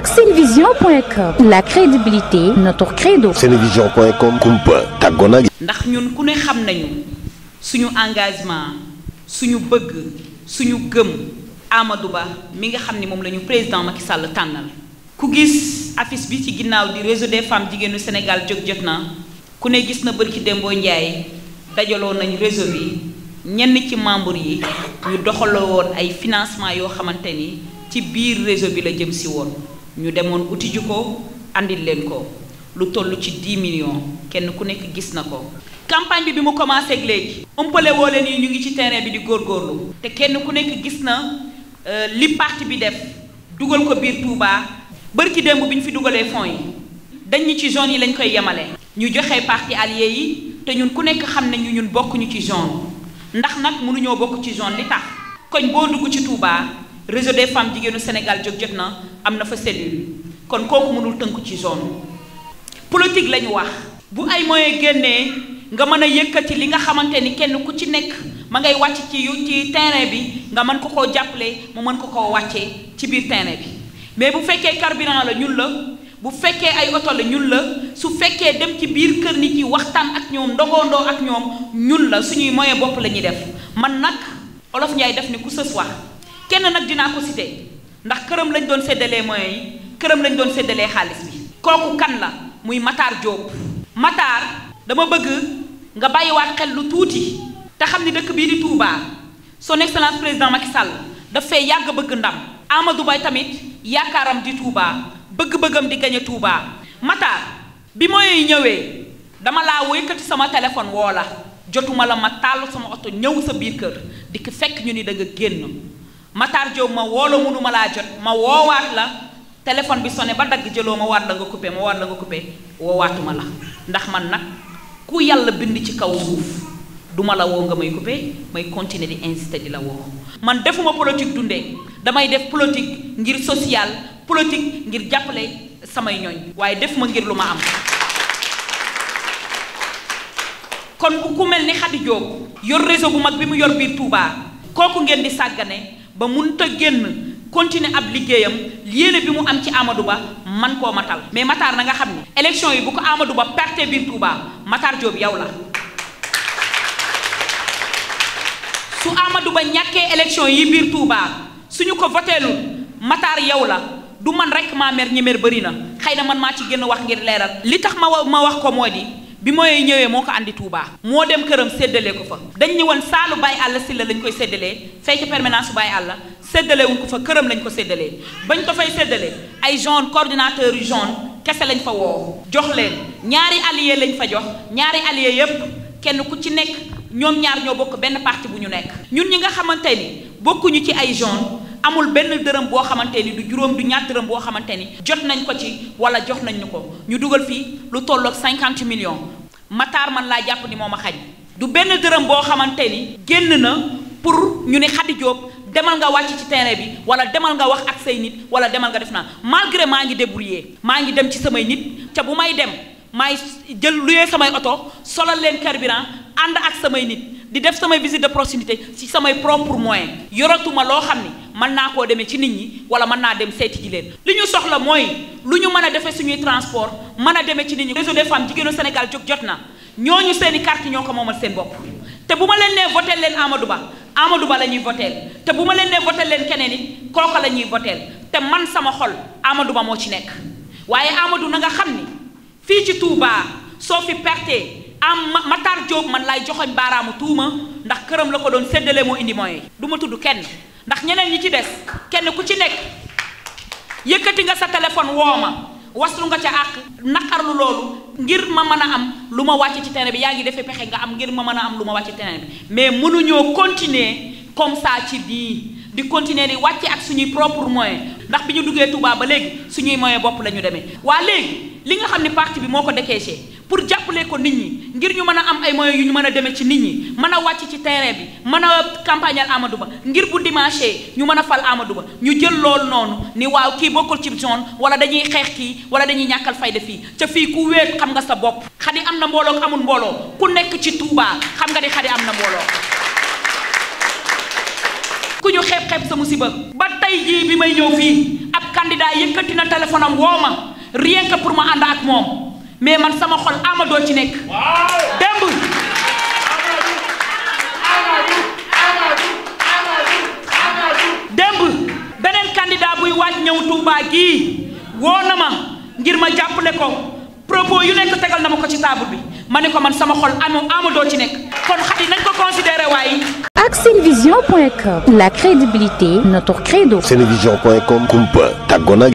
ak senevision.com, la crédibilité notre credo. senevision.com kumpa tàggoo nag. ndax ñun ku ne xam nañu suñu engagement suñu bëgg suñu gëm Amadou Ba mi nga xam ni moom la ñu président Macky Sall tànnal. ku gis affiche bi ci ginnaaw di réseau des femmes jigéenu Sénégal jóg jot na ku ne gis na bërki Dembo Ndiaye dajaloo nañ réseau bi ñenn ci membre yi ñu doxaloo woon ay financement yoo xamante ni ci biir réseau bi la jëm si woon ñu demoon uti ju ko andil leen ko lu toll ci 10 millions kenn ku nekk gis na ko. campagne bi mu commencé ak léegi ëmpale woo leen yi ñu ngi ci terrain bi di góorgóorlu te kenn ku nekk gis na li parti bi def dugal ko biir Touba bërki démb bi ñu fi dugalee fonds yi dañ ñi ci zone yi lañ koy yemale. ñu joxe parti allié yi te ñun ku nekk xam nañu ñun bokkuñu ci zone ndax nag mënuñoo bokk ci zone li tax koñ boo dugg ci Touba réseau des femmes jigéenu Sénégal jóg jot na am na fa cellule kon kooku mënul tënku ci zone politique lañu wax bu ay moyens génnee nga mën a yëkkati li nga xamante ni kenn ku ci nekk ma ngay wàcc ci terrain bi nga mën ko koo jàppale mu mën ko koo wàccee ci biir terrain bi mais bu fekkee carburant la ñun la bu fekkee ay oto la ñun la su fekkee dem ci biir kër nit yi waxtaan ak ñoom ndogondoo ak ñoom ñun la suñuy moyen bopp la ñuy def man nag Olof Njaay def ni ku sës wax kenn nag dinaa ko cité ndax këram lañ doon séddalee moyens yi këram lañ doon séddalee xaalis bi kooku kan la muy Matar Diop. Matar dama bëgg nga bàyyiwaat xel lu tuuti te xam ni dëkk bii di Touba son excellence président Macky Sall daf fee yàgg bëgg ndam Amadou Ba tamit yaakaaram di Touba bëgg-bëggam di gañe Touba. Matar bi mooy ñëwee dama laa wéykati sama téléphone woo la jotuma la ma taal sama oto ñëw sa biir kër di ko fekk ñu ni da nga génn Matar Diop ma woo la mënuma laa jot ma woowaat la téléphone bi sonné ba dagg jëloo ma waat la nga coupé woowaatuma la ndax man nag ku yàlla bind ci kaw suuf duma la woo nga may coupé may continuer di insister di la woo man defuma politique dundee damay def politique ngir social politique ngir jàppale samay ñooñ waaye defuma ngir lu ma am kon bu ku mel ni Khady Diop yor réseau bu mag bi mu yor biir Touba kooku ngeen di sàggane ba munta génn continuer ab liggéeyam yéene bi mu am ci Amadou Ba man koo matal mais Matar na nga xam ne élection yi bu ko Amadou Ba perte biir Touba Matar Diop yow la su Amadou Ba ñàkkee élection yi biir Touba suñu ko voteelul Matar yow la du man rek maa mer ñi mer bëri na xëy na man maa ci génn wax ngir leeral li tax ma wax ko moo di bi mooy ñëwee moo ko andi Touba moo dem këram séddalee ko fa dañ ñi woon saalu Baye Alla Sylla lañ koy séddalee fay ci permanence Baye Alla séddale wuñ ko fa këram lañ ko séddalee bañ ko fay séddalee ay jaune coordinateur yu jaune kese lañ fa woo jox leen ñaari allié lañ fa jox ñaari allié yépp kenn ku ci nekk ñoom ñaar ñoo bokk benn parti bu ñu nekk ñun ñi nga xamante ni bokkuñu ci ay jaune amul benn dërëm boo xamante ni du juróom du ñaar dërëm boo xamante ni jot nañ ko ci wala jox nañ ñu ko ñu dugal fii lu tolloog 50 millions Matar man laa jàpp ni moom a xañ du benn dërëm boo xamante ni génn na pour ñu ne Khady Diop demal nga wàcc ci terrain bi wala demal nga wax ak say nit wala demal nga def naa malgré maa ngi débrouillé maa ngi dem ci samay nit ca bu may dem maay jël luyee samay oto solal leen carburant ànd ak samay nit di def samay visite de proximité ci samay propre moyen yoratuma loo xam ni mën naa koo demee ci nit ñi wala mën naa dem seeti ji leen li ñu soxla mooy lu ñu mën a defee suñuy transport mën a demee ci nit ñi réseau des femmes jigéenu Sénégal jóg jot na ñooñu seeni carte ñoo ko moomal seen bopp te bu ma leen nee votel leen Amadou Ba la ñuy votel te bu ma leen nee votel leen keneen it kooka la ñuy votel te man sama xol Amadou Ba moo ci nekk waaye Amadou na nga xam ni fii ci Touba soo fi pertee Matar Diop man laay joxoñ baaraamu tuuma ndax këram la ko doon séddale moo indi moyen du ma tudd kenn ndax ñeneen ñi ci des kenn ku ci nekk yëkkati nga sa téléphone woo ma waslu nga ca àq naqarlu loolu ngir ma mën a am lu ma wàcc ci terrain bi yaa ngi defee pexe nga am ngir ma mën a am lu ma wàcc ci terrain bi mais mënuñoo continuer comme ça ci di continuer di wàcce ak suñuy propre moyen ndax bi ñu duggee Touba ba léegi suñuy moyen bopp la ñu demee waa léegi li nga xam ne parti bi moo ko décaissé pour jàppale ko nit ñi ngir ñu mën a am ay moyens yu ñu mën a demee ci nit ñi mën a wàcc ci terrain bi mën a campagnal Amadou Ba ngir bu dimanche ñu mën a fal Amadou Ba ñu jël loolu noonu ni waaw kii bokkul ci zone wala dañuy xeex kii wala dañuy ñàkkal fayda fii ca fii ku wéet xam nga sa bopp Khady am na mbooloo amul mbooloo ku nekk ci Touba xam nga di Khady am na mbooloo ku ñu xeeb sa musiba ba tey jii bi may ñëw fii ab candidat yëkkati na téléphone am woo ma rien que pour ma ànd ak moom mais man sama xol Amadou ci nekk démb beneen candidat buy waaj ñëw Touba gii woo na ma ngir ma jàppale ko propos yu nekk tegal na ma ko ci table bi ma ne ko man sama xol Amadou ci nekk kon xadi nañ ko considéré waaye. ak Senevision.com, la crédibilité notre credo. Senevision.com kumpa tàggoo na